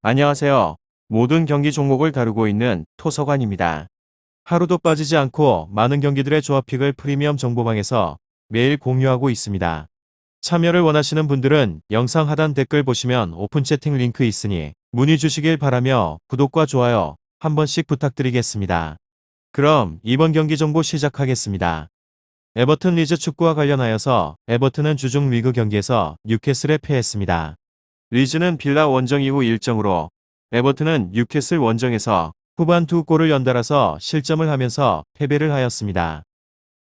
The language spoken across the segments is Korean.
안녕하세요. 모든 경기 종목을 다루고 있는 토서관입니다. 하루도 빠지지 않고 많은 경기들의 조합픽을 프리미엄 정보방에서 매일 공유하고 있습니다. 참여를 원하시는 분들은 영상 하단 댓글 보시면 오픈 채팅 링크 있으니 문의 주시길 바라며 구독과 좋아요 한 번씩 부탁드리겠습니다. 그럼 이번 경기 정보 시작하겠습니다. 에버튼 리즈 축구와 관련하여서 에버튼은 주중 리그 경기에서 뉴캐슬에 패했습니다. 리즈는 빌라 원정 이후 일정으로, 에버튼은 뉴캐슬 원정에서 후반 두 골을 연달아서 실점을 하면서 패배를 하였습니다.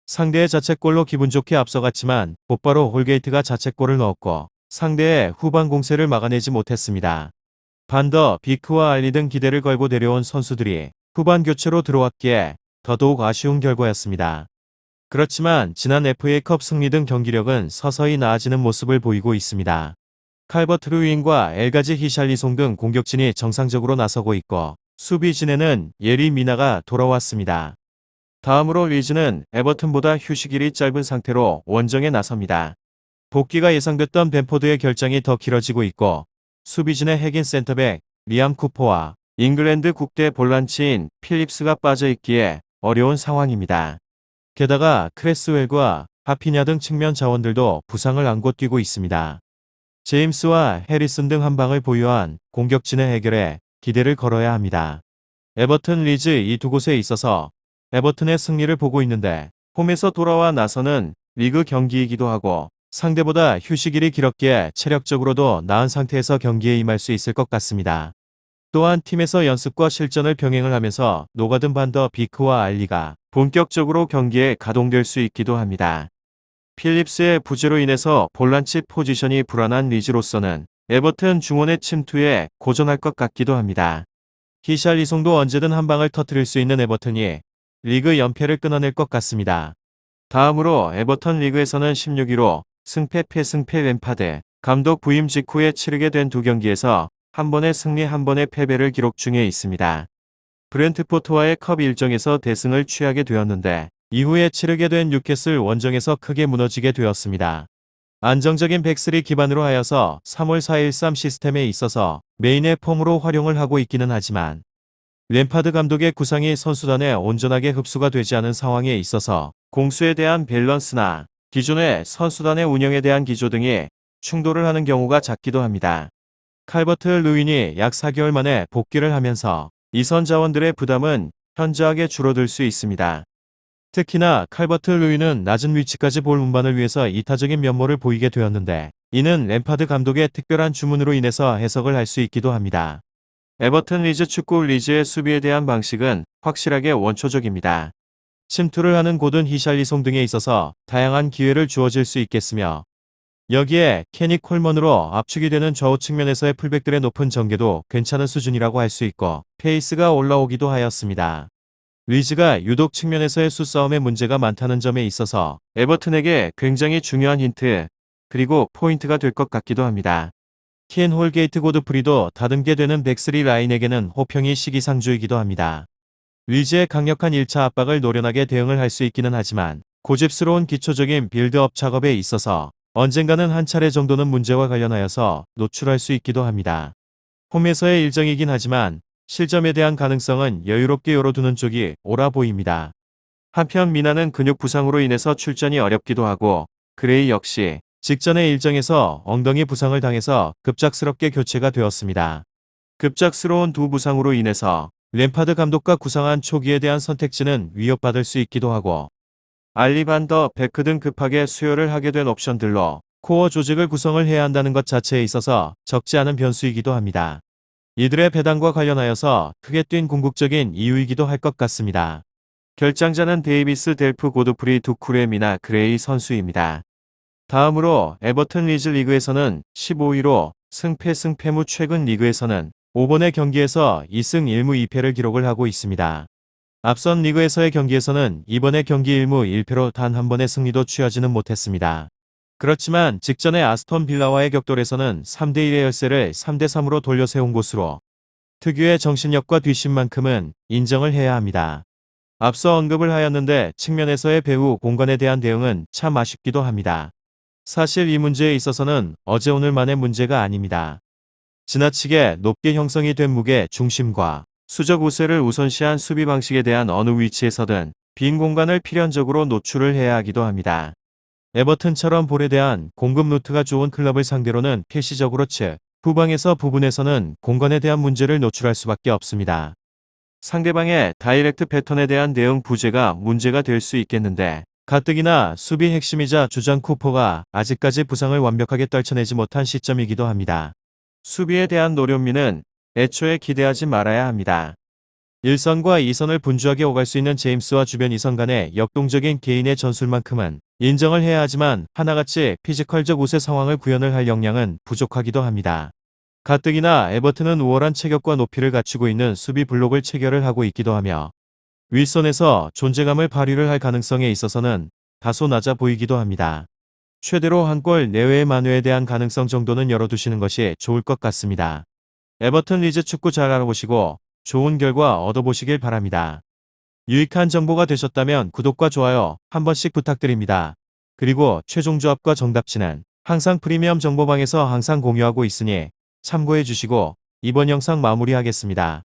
상대의 자책골로 기분 좋게 앞서갔지만 곧바로 홀게이트가 자책골을 넣었고 상대의 후반 공세를 막아내지 못했습니다. 반더 비크와 알리 등 기대를 걸고 내려온 선수들이 후반 교체로 들어왔기에 더더욱 아쉬운 결과였습니다. 그렇지만 지난 FA컵 승리 등 경기력은 서서히 나아지는 모습을 보이고 있습니다. 칼버트 루인과 엘가지 히샬리송 등 공격진이 정상적으로 나서고 있고 수비진에는 예리 미나가 돌아왔습니다. 다음으로 리즈는 에버튼보다 휴식일이 짧은 상태로 원정에 나섭니다. 복귀가 예상됐던 벤포드의 결장이 더 길어지고 있고 수비진의 핵인 센터백 리암 쿠퍼와 잉글랜드 국대 볼란치인 필립스가 빠져있기에 어려운 상황입니다. 게다가 크레스웰과 하피냐 등 측면 자원들도 부상을 안고 뛰고 있습니다. 제임스와 해리슨 등 한 방을 보유한 공격진의 해결에 기대를 걸어야 합니다. 에버튼 리즈 이 두 곳에 있어서 에버튼의 승리를 보고 있는데 홈에서 돌아와 나서는 리그 경기이기도 하고 상대보다 휴식일이 길었기에 체력적으로도 나은 상태에서 경기에 임할 수 있을 것 같습니다. 또한 팀에서 연습과 실전을 병행을 하면서 노가든 반더 비크와 알리가 본격적으로 경기에 가동될 수 있기도 합니다. 필립스의 부재로 인해서 볼란치 포지션이 불안한 리즈로서는 에버튼 중원의 침투에 고전할 것 같기도 합니다. 히샬리송도 언제든 한 방을 터뜨릴 수 있는 에버튼이 리그 연패를 끊어낼 것 같습니다. 다음으로 에버턴 리그에서는 16위로 승패 패승패 램파드 감독 부임 직후에 치르게 된 두 경기에서 한 번의 승리 한 번의 패배를 기록 중에 있습니다. 브렌트포트와의 컵 일정에서 대승을 취하게 되었는데 이후에 치르게 된 뉴캐슬 원정에서 크게 무너지게 되었습니다. 안정적인 백스리 기반으로 하여서 3월 413 시스템에 있어서 메인의 폼으로 활용을 하고 있기는 하지만 램파드 감독의 구상이 선수단에 온전하게 흡수가 되지 않은 상황에 있어서 공수에 대한 밸런스나 기존의 선수단의 운영에 대한 기조 등이 충돌을 하는 경우가 잦기도 합니다. 칼버트 루인이 약 4개월 만에 복귀를 하면서 이선 자원들의 부담은 현저하게 줄어들 수 있습니다. 특히나 칼버트 루인은 낮은 위치까지 볼 운반을 위해서 이타적인 면모를 보이게 되었는데 이는 램파드 감독의 특별한 주문으로 인해서 해석을 할 수 있기도 합니다. 에버튼 리즈 축구 리즈의 수비에 대한 방식은 확실하게 원초적입니다. 침투를 하는 고든 히샬리송 등에 있어서 다양한 기회를 주어질 수 있겠으며 여기에 케니 콜먼으로 압축이 되는 좌우 측면에서의 풀백들의 높은 전개도 괜찮은 수준이라고 할 수 있고 페이스가 올라오기도 하였습니다. 리즈가 유독 측면에서의 수싸움에 문제가 많다는 점에 있어서 에버튼에게 굉장히 중요한 힌트 그리고 포인트가 될 것 같기도 합니다. 켄 홀게이트 고드프리도 다듬게 되는 백스리 라인에게는 호평이 시기상조이기도 합니다. 리즈의 강력한 1차 압박을 노련하게 대응을 할 수 있기는 하지만 고집스러운 기초적인 빌드업 작업에 있어서 언젠가는 한 차례 정도는 문제와 관련하여서 노출할 수 있기도 합니다. 홈에서의 일정이긴 하지만 실점에 대한 가능성은 여유롭게 열어두는 쪽이 옳아 보입니다. 한편 미나는 근육 부상으로 인해서 출전이 어렵기도 하고 그레이 역시 직전의 일정에서 엉덩이 부상을 당해서 급작스럽게 교체가 되었습니다. 급작스러운 두 부상으로 인해서 램파드 감독과 구상한 초기에 대한 선택지는 위협받을 수 있기도 하고 알리 반더 베크 등 급하게 수혈을 하게 된 옵션들로 코어 조직을 구성을 해야 한다는 것 자체에 있어서 적지 않은 변수이기도 합니다. 이들의 배당과 관련하여서 크게 뛴 궁극적인 이유이기도 할 것 같습니다. 결장자는 데이비스 델프 고드프리 두쿠레 미나 그레이 선수입니다. 다음으로 에버튼 리즈 리그에서는 15위로 승패무 최근 리그에서는 5번의 경기에서 2승 1무 2패를 기록을 하고 있습니다. 앞선 리그에서의 경기에서는 이번의 경기 1무 1패로 단 한 번의 승리도 취하지는 못했습니다. 그렇지만 직전의 아스톤 빌라와의 격돌에서는 3대1의 열세를 3대3으로 돌려세운 곳으로 특유의 정신력과 뒷심만큼은 인정을 해야 합니다. 앞서 언급을 하였는데 측면에서의 배후 공간에 대한 대응은 참 아쉽기도 합니다. 사실 이 문제에 있어서는 어제 오늘만의 문제가 아닙니다. 지나치게 높게 형성이 된 무게 중심과 수적 우세를 우선시한 수비 방식에 대한 어느 위치에서든 빈 공간을 필연적으로 노출을 해야 하기도 합니다. 에버튼처럼 볼에 대한 공급 루트가 좋은 클럽을 상대로는 필시적으로 후방에서 부분에서는 공간에 대한 문제를 노출할 수밖에 없습니다. 상대방의 다이렉트 패턴에 대한 대응 부재가 문제가 될 수 있겠는데 가뜩이나 수비 핵심이자 주전 쿠퍼가 아직까지 부상을 완벽하게 떨쳐내지 못한 시점이기도 합니다. 수비에 대한 노련미는 애초에 기대하지 말아야 합니다. 1선과 2선을 분주하게 오갈 수 있는 제임스와 주변 2선 간의 역동적인 개인의 전술만큼은 인정을 해야 하지만 하나같이 피지컬적 우세 상황을 구현을 할 역량은 부족하기도 합니다. 가뜩이나 에버튼은 우월한 체격과 높이를 갖추고 있는 수비 블록을 체결을 하고 있기도 하며 윗선에서 존재감을 발휘를 할 가능성에 있어서는 다소 낮아 보이기도 합니다. 최대로 한 골 내외의 만회에 대한 가능성 정도는 열어두시는 것이 좋을 것 같습니다. 에버튼 리즈 축구 잘 알아보시고 좋은 결과 얻어보시길 바랍니다. 유익한 정보가 되셨다면 구독과 좋아요 한 번씩 부탁드립니다. 그리고 최종 조합과 정답치는 항상 프리미엄 정보방에서 항상 공유하고 있으니 참고해 주시고 이번 영상 마무리하겠습니다.